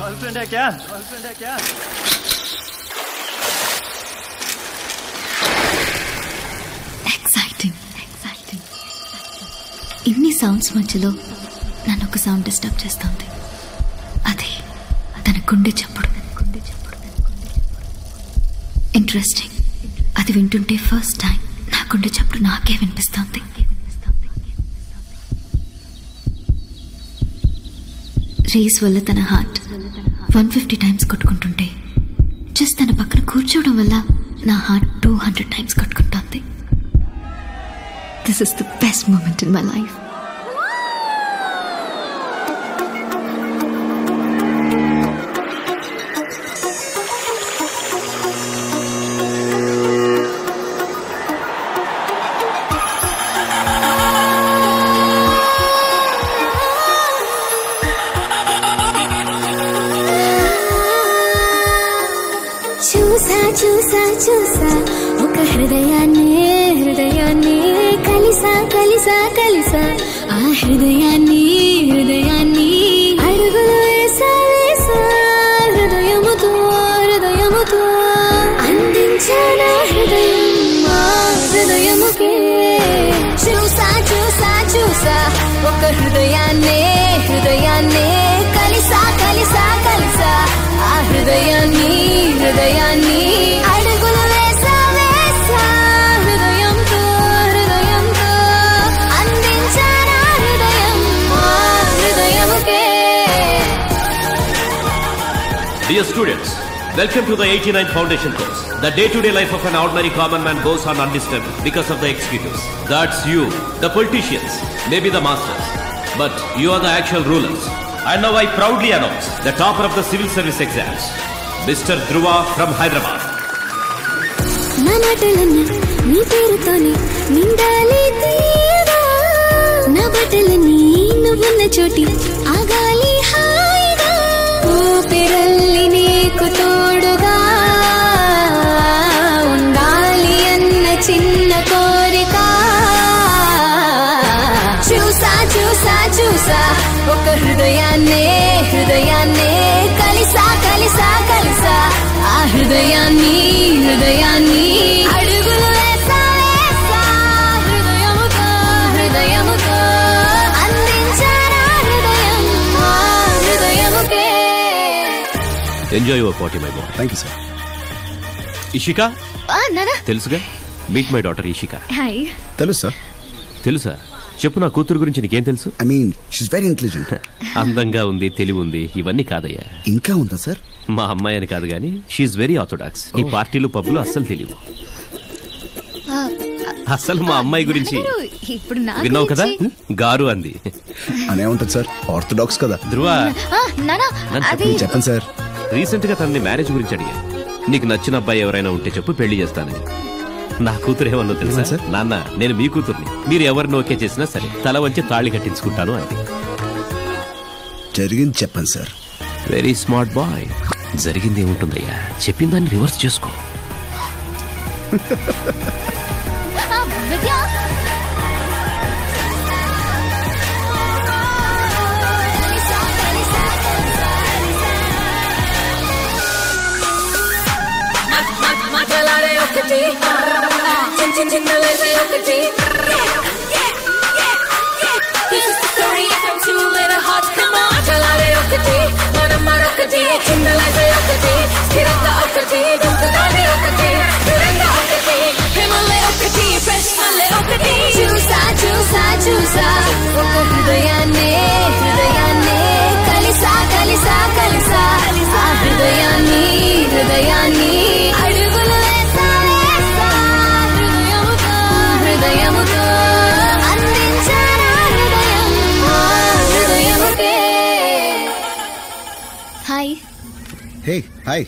Girlfriend है क्या? Exciting. ఇన్ని సౌండ్స్ మధ్యలో నన్ను ఒక సౌండ్ డిస్టర్బ్ చేస్తుంది. అది తన గుండె చప్పుడు. ఇంట్రెస్టింగ్. అది వింటుంటే ఫస్ట్ టైం నా గుండె చప్పుడు నాకే వినిపిస్తుంది. రేస్ వల్ల తన హార్ట్ 150 టైమ్స్ కొట్టుకుంటుంటే జస్ట్ తన పక్కన కూర్చోవడం వల్ల నా హార్ట్ 200 టైమ్స్ కొట్టుకుంటుంది. This is the best moment in my life. చూసా ఒక హృదయాన్ని కలిసా ఆ హృదయాన్ని అడుగులు వేసా హృదయముతో అందించానా హృదయముకే. చూసా ఒక హృదయాన్ని కలిసా ఆ హృదయాన్ని అడుగులు వేసా హృదయంతో అందించానా హృదయముకే. Dear students, welcome to the 89 Foundation course. The day-to-day life of an ordinary common man goes on undisturbed because of the executives. That's you, the politicians, maybe the masters, but you are the actual rulers. And now I proudly announce the topper of the civil service exams, Mr. Dhruva from Hyderabad. నా మాటలన్నీ నీ పేరుతోనే నిండాలి తీయగా, నా బట్టలన్నీ నువ్వున్న చోటి ఆగాలి హాయిగా, ఊపిరల్లి నీకు తోడుగా ఉండాలి అన్న చిన్న కోరిక. చూసా ఒక హృదయాన్ని కలిసా ఆ హృదయాన్ని అడుగులు వేసా హృదయముతో అందించానా హృదయముకే. Enjoy your party, my boy. Thank you, sir. Ishika? నానా తెలుసుగా, meet my daughter Ishika. Hi. తెలుసు సార్. తెలుసా? చెప్పు, నా కూతురు గురించి నీకేం తెలుసు? I mean she's very intelligent. అందంగా ఉంది, తెలివి ఉంది, ఇవన్నీ కాదయ్యా. ఇంకా ఉందా సార్? మా అమ్మాయి అని కాదు గానీ షీఈ్ వెరీ ఆర్థోడాక్స్. ఈ పార్టీలు పబ్లు అస్సలు తెలియదు. అసలు మా అమ్మాయి గురించి ఇప్పుడు విన్నావు కదా, గారు అంది. అనే ఉంటుంది సార్, ఆర్థోడాక్స్ కదా. ధ్రువ, చెప్పండి సార్. రీసెంట్ గా తనని మ్యారేజ్ గురించి అడిగా. నీకు నచ్చిన అబ్బాయి ఎవరైనా ఉంటే చెప్పు, పెళ్లి చేస్తానని. నా కూతురు ఏమన్నా తెలుసా సార్? నాన్న, నేను మీ కూతుర్ని, మీరు ఎవరిని ఓకే చేసినా సరే తల వంచి తాళి కట్టించుకుంటాను అంది. జరిగింది చెప్పండి సార్. Very smart boy. జరిగింది ఏముంటుందయ్యా, చెప్పిన దాన్ని రివర్స్ చేసుకో. చూసా ఒక హృదయాన్ని కలిసా ఆ హృదయాన్ని అడుగులు వేసా హృదయముతో అందించానా హృదయముకే. హాయ్. Hey hi.